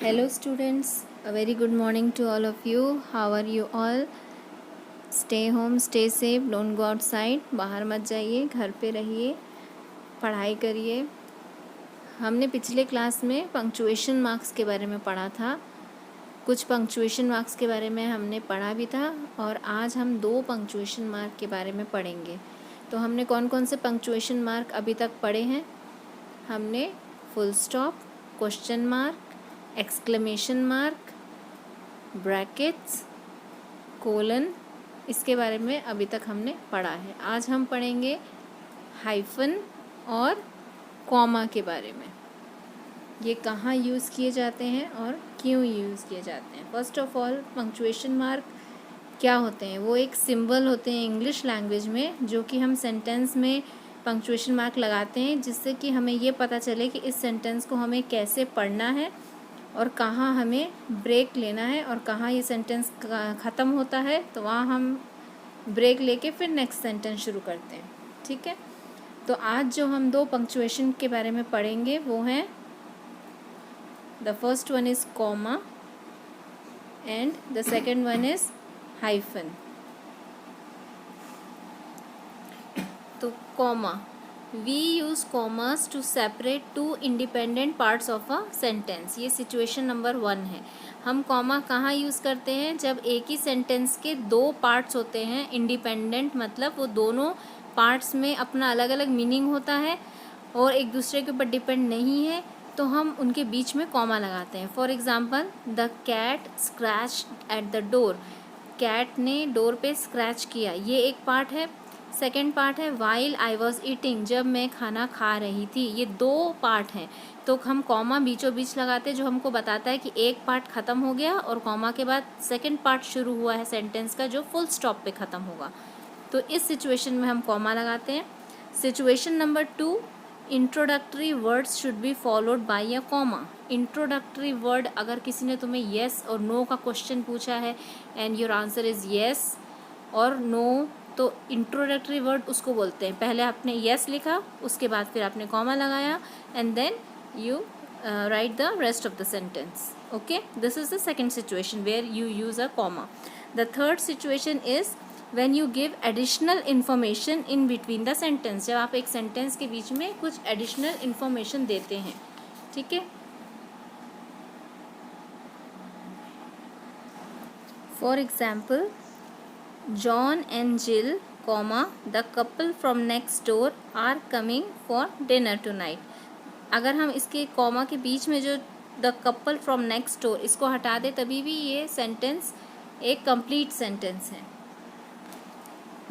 Hello students, a very good morning to all of you. How are you all? Stay home, stay safe, don't go outside. बाहर मत जाइए, घर पे रहिए, पढ़ाई करिए. हमने पिछले क्लास में पंक्चुएशन मार्क्स के बारे में पढ़ा था. कुछ पंक्चुएशन मार्क्स के बारे में हमने पढ़ा भी था और आज हम 2 पंक्चुएशन मार्क के बारे में पढ़ेंगे. तो हमने कौन कौन से पंक्चुएशन मार्क अभी तक पढ़े हैं? हमने full stop, question mark, exclamation mark, brackets, colon, इसके बारे में अभी तक हमने पढ़ा है. आज हम पढ़ेंगे हाइफन और कॉमा के बारे में. ये कहाँ यूज़ किए जाते हैं और क्यों यूज़ किए जाते हैं. First of all, punctuation mark क्या होते हैं? वो एक सिंबल होते हैं इंग्लिश लैंग्वेज में, जो कि हम सेंटेंस में पंक्चुएशन मार्क लगाते हैं, जिससे कि हमें ये पता चले कि इस सेंटेंस को हमें कैसे पढ़ना है और कहाँ हमें ब्रेक लेना है और कहाँ ये सेंटेंस ख़त्म होता है, तो वहाँ हम ब्रेक लेके फिर नेक्स्ट सेंटेंस शुरू करते हैं. ठीक है. तो आज जो हम 2 पंक्चुएशन के बारे में पढ़ेंगे वो हैं, the first one is comma and the second one is hyphen. तो comma, we use commas to separate 2 independent parts of a sentence. ये सिचुएशन नंबर 1 है. हम कॉमा कहाँ यूज़ करते हैं? जब एक ही सेंटेंस के 2 पार्ट्स होते हैं इंडिपेंडेंट, मतलब वो दोनों पार्ट्स में अपना अलग अलग मीनिंग होता है और एक दूसरे के ऊपर डिपेंड नहीं है, तो हम उनके बीच में कॉमा लगाते हैं. For example, the cat scratch at the door. Cat ने डोर पे स्क्रैच किया, ये एक पार्ट है. सेकेंड पार्ट है वाइल आई वॉज ईटिंग, जब मैं खाना खा रही थी. ये 2 पार्ट हैं. तो हम कॉमा बीचों बीच लगाते हैं, जो हमको बताता है कि एक पार्ट ख़त्म हो गया और कॉमा के बाद सेकेंड पार्ट शुरू हुआ है सेंटेंस का, जो फुल स्टॉप पे ख़त्म होगा. तो इस सिचुएशन में हम कॉमा लगाते हैं. Situation number 2, introductory words should be followed by a comma. Introductory word, अगर किसी ने तुम्हें येस और नो का क्वेश्चन पूछा है and your answer is yes और नो, तो इंट्रोडक्टरी वर्ड उसको बोलते हैं. पहले आपने येस लिखा, उसके बाद फिर आपने कॉमा लगाया and then you write the rest of the sentence. Okay, this is the second situation where you use a comma. The third situation is when you give additional information in between the sentence. जब आप एक sentence के बीच में कुछ additional information देते हैं. ठीक है. For example, John and Jill, the couple from next door are coming for dinner tonight. अगर हम इसके कॉमा के बीच में जो the couple from next door इसको हटा दें, तभी भी ये सेंटेंस एक कंप्लीट सेंटेंस है.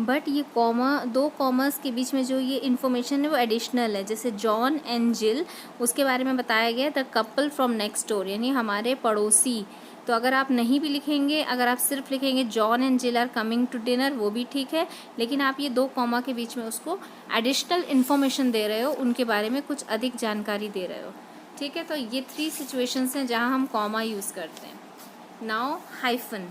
बट ये कॉमा, 2 कॉमर्स के बीच में जो ये इन्फॉर्मेशन है वो एडिशनल है. जैसे जॉन एंड जिल, उसके बारे में बताया गया the couple from next door, यानी हमारे पड़ोसी. तो अगर आप नहीं भी लिखेंगे, अगर आप सिर्फ लिखेंगे John and Jill are coming to dinner, वो भी ठीक है, लेकिन आप ये 2 कॉमा के बीच में उसको एडिशनल इन्फॉर्मेशन दे रहे हो, उनके बारे में कुछ अधिक जानकारी दे रहे हो. ठीक है. तो ये 3 सिचुएशंस हैं जहाँ हम कॉमा यूज़ करते हैं. Now hyphen.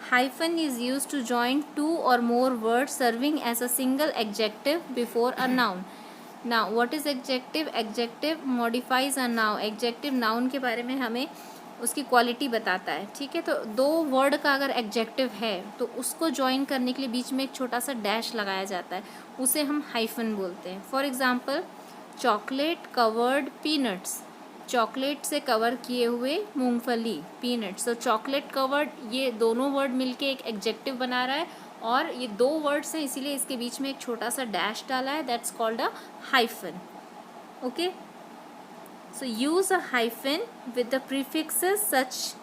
Hyphen is used to join 2 or more words serving as a single adjective before a noun. Now, what is adjective? Adjective modifies a noun. Adjective noun के बारे में हमें उसकी क्वालिटी बताता है. ठीक है. तो 2 वर्ड का अगर एडजेक्टिव है तो उसको ज्वाइन करने के लिए बीच में एक छोटा सा डैश लगाया जाता है, उसे हम हाइफन बोलते हैं. For example, chocolate covered peanuts. Chocolate से कवर किए हुए मूंगफली, पीनट्स. तो चॉकलेट कवर्ड, ये दोनों वर्ड मिलके एक एडजेक्टिव बना रहा है और ये 2 वर्ड्स हैं, इसीलिए इसके बीच में एक छोटा सा डैश डाला है. That's called a hyphen. Okay. So use a hyphen with the prefixes such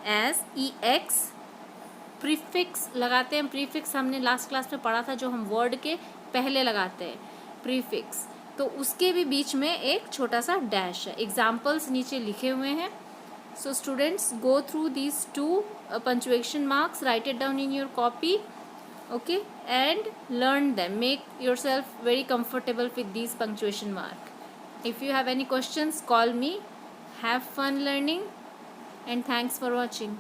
as ex. Prefix लगाते हैं. प्रीफिक्स हमने लास्ट क्लास में पढ़ा था, जो हम वर्ड के पहले लगाते हैं, प्रीफिक्स. तो उसके भी बीच में एक छोटा सा डैश है. एग्जाम्पल्स नीचे लिखे हुए हैं. So students, go through these 2 punctuation marks, right it down in your copy. Okay, and learn them. Make yourself very comfortable with these punctuation mark. If you have any questions, call me. Have fun learning and thanks for watching.